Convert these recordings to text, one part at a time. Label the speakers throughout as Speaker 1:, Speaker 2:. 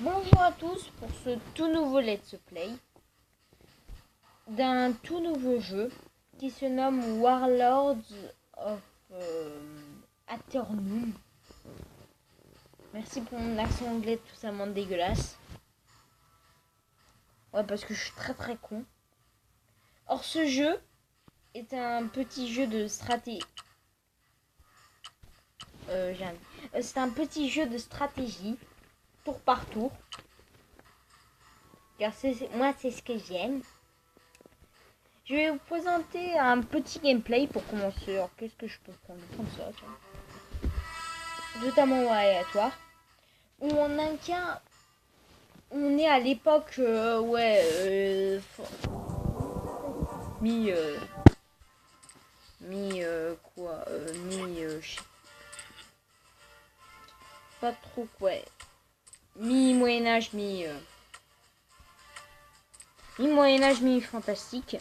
Speaker 1: Bonjour à tous pour ce tout nouveau Let's Play d'un tout nouveau jeu qui se nomme Warlords of Aeternum. Merci pour mon accent anglais tout simplement dégueulasse. Ouais, parce que je suis très con. Or, ce jeu est un petit jeu de stratégie. C'est un petit jeu de stratégie, tour par tour. Car moi, c'est ce que j'aime. Je vais vous présenter un petit gameplay pour commencer. Alors, qu'est-ce que je peux prendre comme ça, tiens. Notamment aléatoire. Où on incarne. On est à l'époque, mi. Je sais pas trop quoi. Mi-Moyen-Âge, mi-Moyen-Âge, mi-fantastique.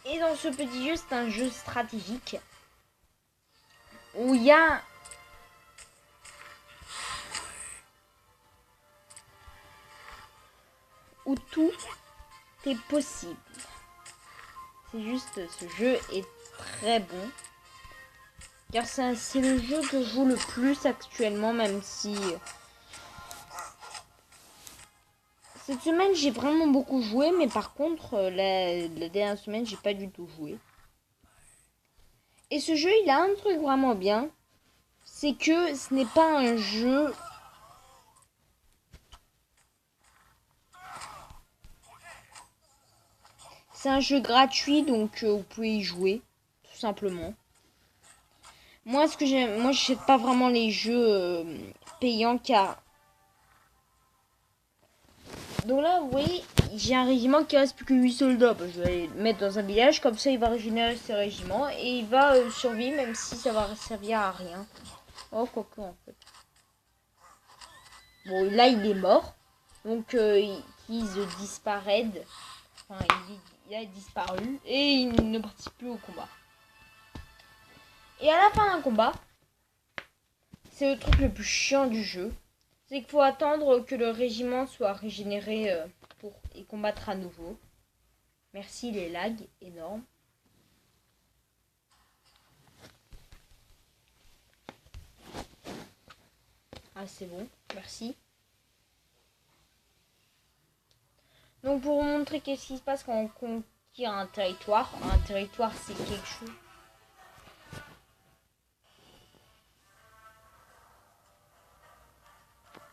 Speaker 1: Et dans ce petit jeu, c'est un jeu stratégique où il y a où tout est possible. C'est juste, ce jeu est très bon. Car c'est le jeu que je joue le plus actuellement, même si cette semaine j'ai vraiment beaucoup joué, mais par contre la dernière semaine j'ai pas du tout joué. Et ce jeu il a un truc vraiment bien, c'est que ce n'est pas un jeu c'est un jeu gratuit, donc vous pouvez y jouer tout simplement. Moi j'achète pas vraiment les jeux payants car donc là, vous voyez, j'ai un régiment qui reste plus que 8 soldats. Bah, je vais le mettre dans un village, comme ça il va régénérer ses régiments et il va survivre même si ça va servir à rien. Oh, quoique en fait. Bon, là il est mort. Donc il disparaît. Enfin, il a disparu et il ne participe plus au combat. Et à la fin d'un combat, c'est le truc le plus chiant du jeu. C'est qu'il faut attendre que le régiment soit régénéré pour y combattre à nouveau. Merci les lags énormes. Ah, c'est bon, merci. Donc pour vous montrer qu'est-ce qui se passe quand on conquiert un territoire c'est quelque chose.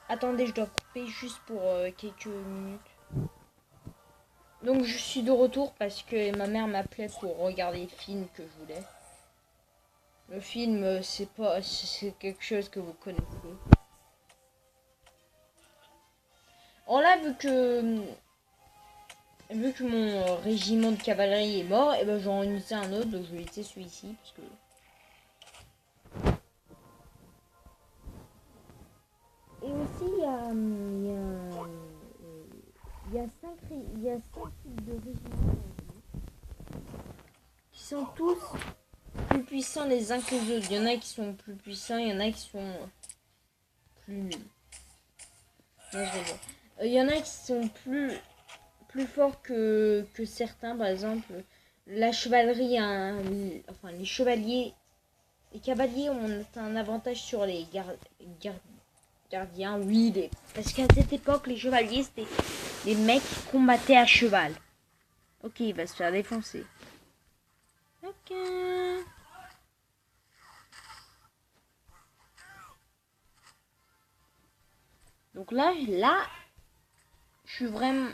Speaker 1: Attendez, je dois couper juste pour quelques minutes. Donc je suis de retour parce que ma mère m'appelait pour regarder le film que je voulais. Le film, c'est quelque chose que vous connaissez. Alors là, vu que mon régiment de cavalerie est mort, et ben j'en ai mis un autre, donc je vais laisser celui-ci parce que. Et aussi il y a 5 types de régiments qui sont tous plus puissants les uns que les autres. Il y en a qui sont plus puissants, il y en a qui sont plus nuls. Non, je rigole. Il y en a qui sont plus forts que certains. Par exemple, la chevalerie, enfin les chevaliers, les cavaliers ont un avantage sur les gardiens. Oui, parce qu'à cette époque, les chevaliers, c'était les mecs qui combattaient à cheval. Ok, il va se faire défoncer. Ok. Donc là, je suis vraiment.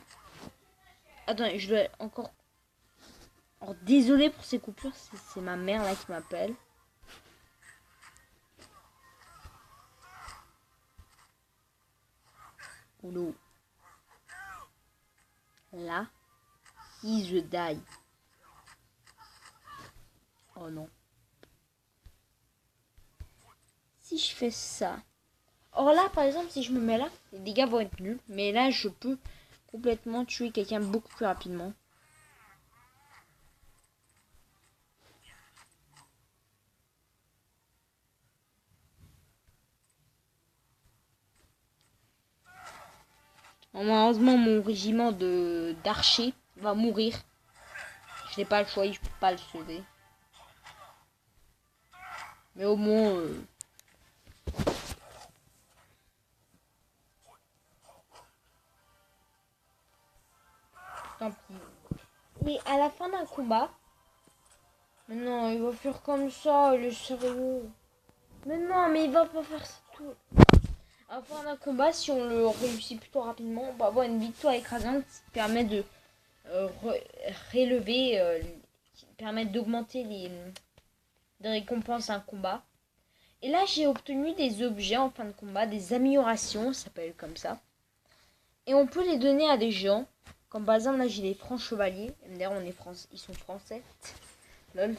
Speaker 1: Attends, je dois encore. Alors, désolé pour ces coupures, c'est ma mère là qui m'appelle. Oulou. Là, si je die. Oh non. Si je fais ça. Or là, par exemple, si je me mets là, les dégâts vont être nuls. Mais là, je peux complètement tuer quelqu'un beaucoup plus rapidement. Malheureusement, mon régiment d'archers va mourir. Je n'ai pas le choix, je peux pas le sauver. Mais au moins... tant pis. Mais à la fin d'un combat... Mais non, il va faire comme ça, il est sérieux. Mais non, mais il va pas faire ça tout. À la fin d'un combat, si on le réussit plutôt rapidement, on va avoir une victoire écrasante qui permet de qui permet d'augmenter les récompenses à un combat. Et là, j'ai obtenu des objets en fin de combat, des améliorations, ça s'appelle comme ça. Et on peut les donner à des gens. Comme par exemple, là, j'ai les francs chevaliers. D'ailleurs, ils sont français. Lol.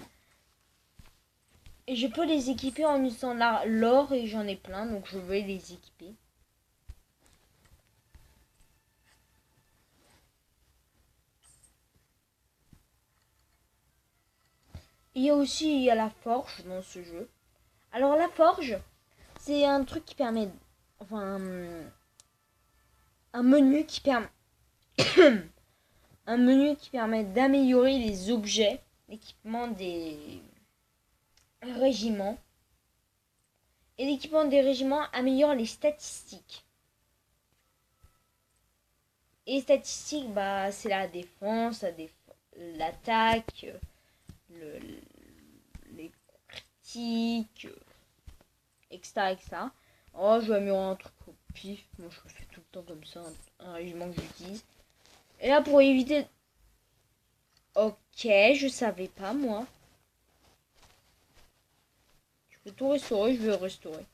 Speaker 1: Et je peux les équiper en utilisant l'or et j'en ai plein, donc je vais les équiper. Il y a la forge dans ce jeu. Alors la forge, c'est un truc qui permet... Enfin, un menu qui permet... un menu qui permet d'améliorer les objets, l'équipement des régiments. Et l'équipement des régiments améliore les statistiques. Et les statistiques, bah, c'est la défense, l'attaque, les critiques, etc., etc. Oh, je vais améliorer un truc au pif. Moi, je le fais tout le temps comme ça, un régiment que j'utilise. Et là, pour éviter... Ok, je savais pas, moi. Je peux tout restaurer, je vais restaurer.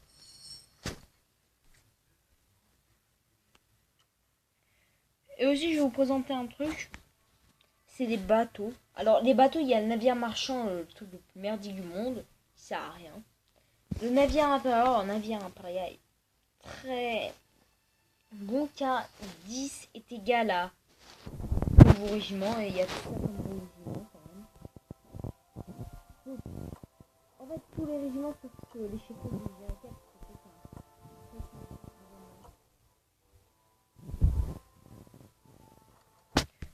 Speaker 1: Et aussi, je vais vous présenter un truc. C'est des bateaux. Alors, les bateaux, il y a le navire marchand, le truc le plus merdique du monde. Ça sert à rien. Le navire impérial est très bon car 10 est égal à nouveau régiment et il y a tout ça comme régiment quand même. En fait, tous les régiments sauf que les chefs du 04.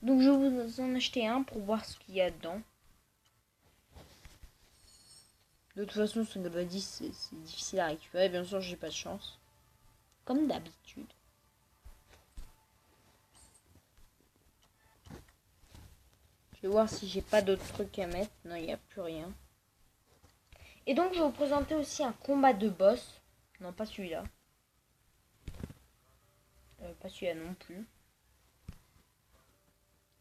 Speaker 1: Donc je vais vous en acheter un pour voir ce qu'il y a dedans. De toute façon, ce Golba 10, c'est difficile à récupérer. Bien sûr, j'ai pas de chance. Comme d'habitude. Je vais voir si j'ai pas d'autres trucs à mettre. Non, il n'y a plus rien. Et donc, je vais vous présenter aussi un combat de boss. Non, pas celui-là. Pas celui-là non plus.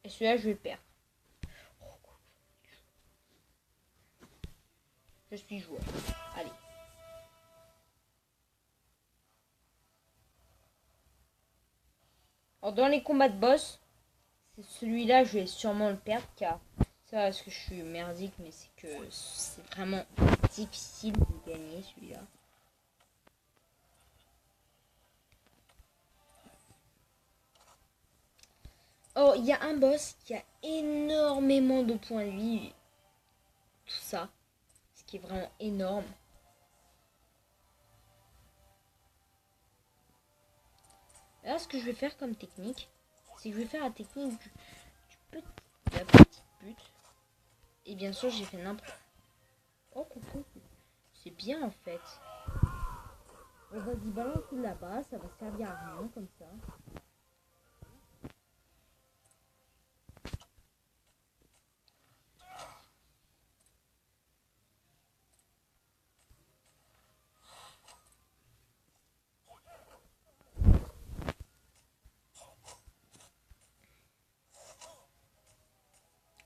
Speaker 1: Et celui-là, je vais le perdre. Je suis joueur. Allez. Alors, dans les combats de boss, celui-là, je vais sûrement le perdre car c'est pas parce que je suis merdique, mais c'est que c'est vraiment difficile de gagner celui-là. Oh, il y a un boss qui a énormément de points de vie. Tout ça. Ce qui est vraiment énorme. Là, ce que je vais faire comme technique, c'est que je vais faire la technique de la petite pute. Et bien sûr, j'ai fait n'importe. Oh, coucou. C'est bien en fait. On va y balancer là-bas, ça va servir à rien comme ça.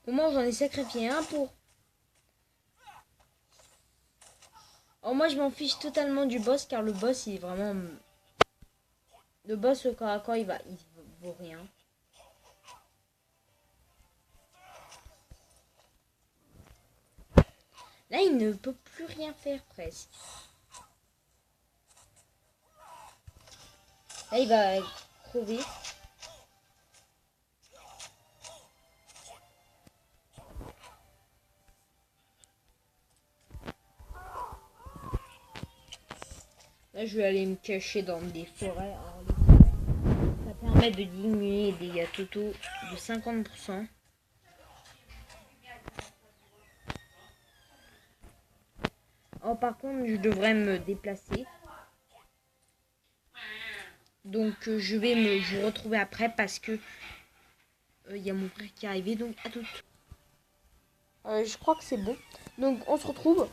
Speaker 1: Au moins, j'en ai sacrifié un pour... Oh, moi, je m'en fiche totalement du boss, car le boss, il est vraiment... Le boss au corps à corps, il vaut rien. Là, il ne peut plus rien faire, presque. Là, il va crever. Là, je vais aller me cacher dans des forêts. Alors, les forêts, ça permet permettre de diminuer les dégâts totaux de 50%. Oh, par contre, je devrais me déplacer. Donc, je vais vous retrouver après parce que il y a mon frère qui est arrivé. Donc, à tout. Je crois que c'est bon. Donc, on se retrouve.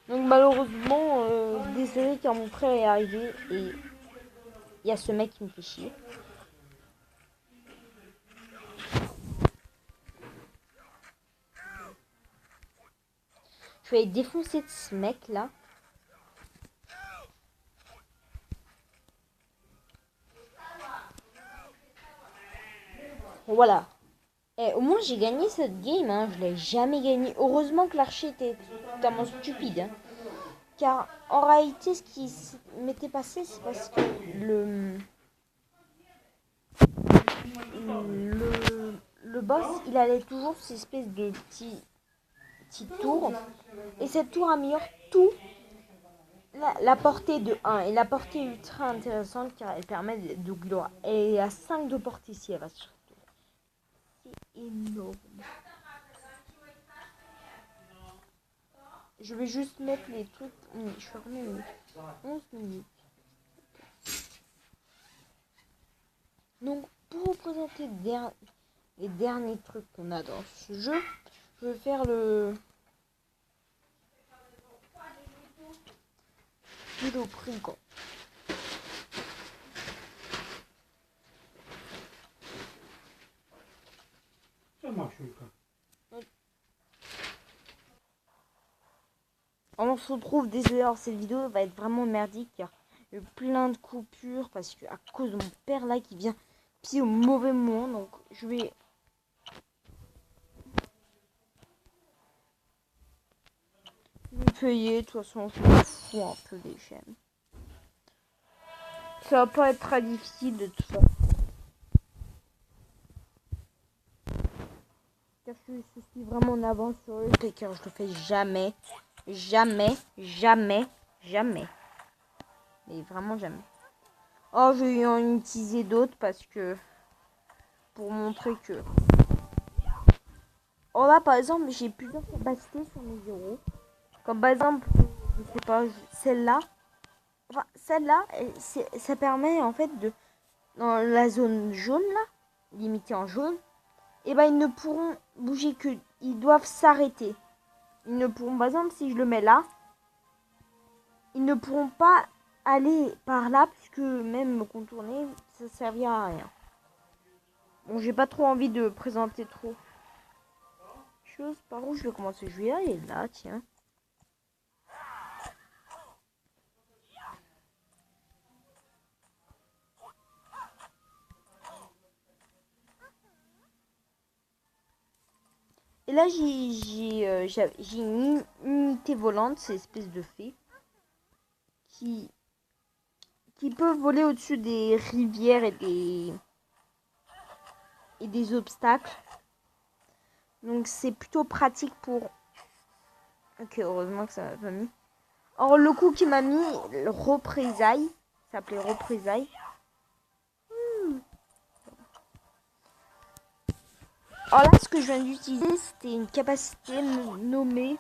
Speaker 1: Donc, malheureusement, désolé car mon frère est arrivé et il y a ce mec qui me fait chier. Je vais défoncer ce mec là. Voilà. Et au moins j'ai gagné cette game, hein. Je l'ai jamais gagné. Heureusement que l'archer était totalement stupide. Hein. Car en réalité ce qui m'était passé c'est parce que le boss il allait toujours ces espèces de petites tours. Et cette tour améliore tout. La portée de 1 et la portée ultra intéressante car elle permet de gloire. Et à 5 de portée si elle va sur tour. C'est énorme. Je vais juste mettre les trucs. Je suis remis 11 minutes. Donc pour vous présenter les derniers trucs qu'on a dans ce jeu, je vais faire le prix. On se retrouve, désolé, alors cette vidéo va être vraiment merdique car il y a eu plein de coupures parce que à cause de mon père là qui vient pile au mauvais moment, donc je vais payer, de toute façon je m'en fous un peu des chaînes. Ça va pas être très difficile de toute façon. Car je suis vraiment en avance sur eux, car je le fais jamais. Jamais. Mais vraiment jamais. Oh, je vais en utiliser d'autres parce que... Pour montrer que... Oh là, par exemple, j'ai plusieurs capacités sur mes zéros. Comme par exemple, je sais pas, celle-là. Enfin, celle-là, ça permet en fait de... Dans la zone jaune là, limitée en jaune, et ben ils ne pourront bouger que... Ils doivent s'arrêter. Ils ne pourront, par exemple, si je le mets là, ils ne pourront pas aller par là, puisque même me contourner, ça servira à rien. Bon, j'ai pas trop envie de présenter trop chose. Par où je vais commencer? Je vais aller là, tiens. Et là, j'ai une unité volante, c'est espèce de fée, qui peut voler au-dessus des rivières et des obstacles. Donc c'est plutôt pratique pour... Ok, heureusement que ça m'a pas mis. Or, le coup qui m'a mis, le représailles, ça s'appelait représailles. Alors là, ce que je viens d'utiliser, c'était une capacité nommée...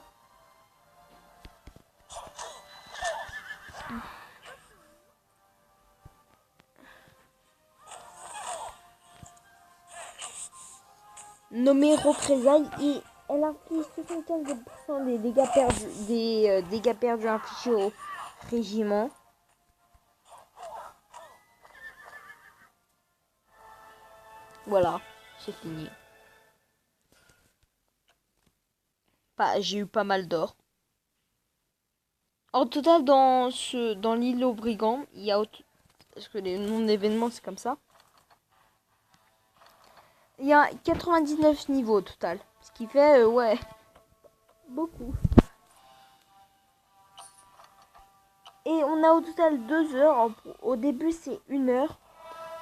Speaker 1: nommée représailles et elle inflige 75% des dégâts perdus, dégâts perdus infligés au régiment. Voilà, c'est fini. J'ai eu pas mal d'or. En total, dans l'île aux brigands, il y a... Parce que les noms d'événements, c'est comme ça. Il y a 99 niveaux au total. Ce qui fait, ouais, beaucoup. Et on a au total 2 heures. Au début, c'est 1 heure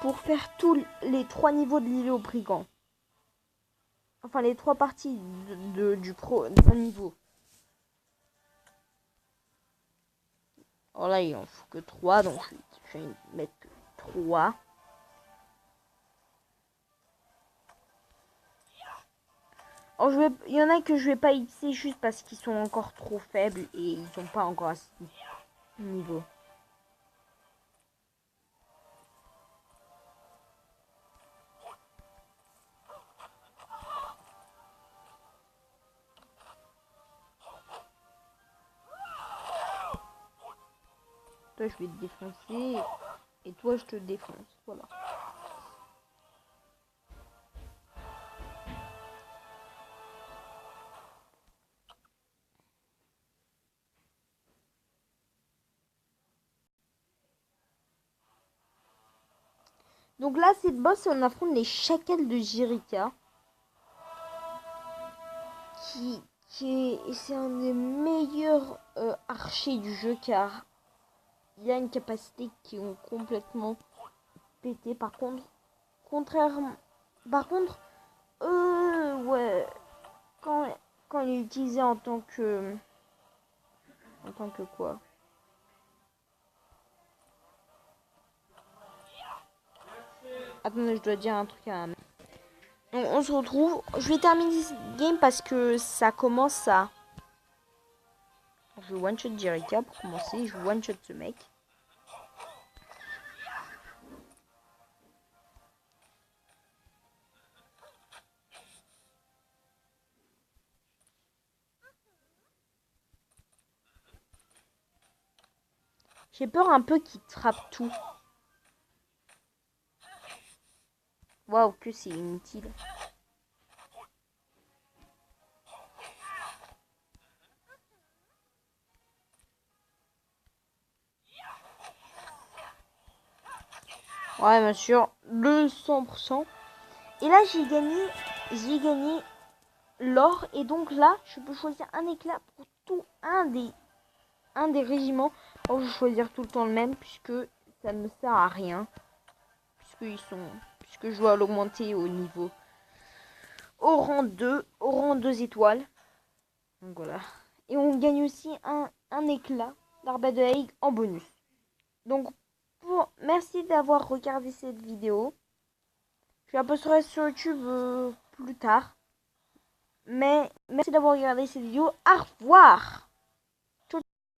Speaker 1: pour faire tous les 3 niveaux de l'île aux brigands. Enfin, les 3 parties d'un niveau. Alors là, il en faut que 3, donc je vais mettre que 3. Alors il y en a que je vais pas hisser juste parce qu'ils sont encore trop faibles et ils sont pas encore à ce niveau. Toi, je vais te défoncer et toi, je te défonce. Voilà. Donc là, c'est le boss et on affronte les chacals de Jirika. C'est un des meilleurs archers du jeu car il a une capacité qui ont complètement pété. Par contre, ouais, quand il est utilisé en tant que quoi? Attendez, je dois dire un truc à un mec. On se retrouve. Je vais terminer ce game parce que ça commence à... Je one shot Jirika pour commencer. Je one shot ce mec. J'ai peur un peu qu'il trappe tout. Waouh, que c'est inutile. Ouais, bien sûr, le 100%. Et là, j'ai gagné l'or. Et donc là, je peux choisir un éclat pour tout un des régiments. Alors, je vais choisir tout le temps le même puisque ça ne me sert à rien. Puisque je dois l'augmenter au niveau. Au rang 2 étoiles. Donc voilà. Et on gagne aussi un éclat d'arbalète de Haig en bonus. Donc, merci d'avoir regardé cette vidéo. Je la posterai sur YouTube plus tard. Mais merci d'avoir regardé cette vidéo. Au revoir!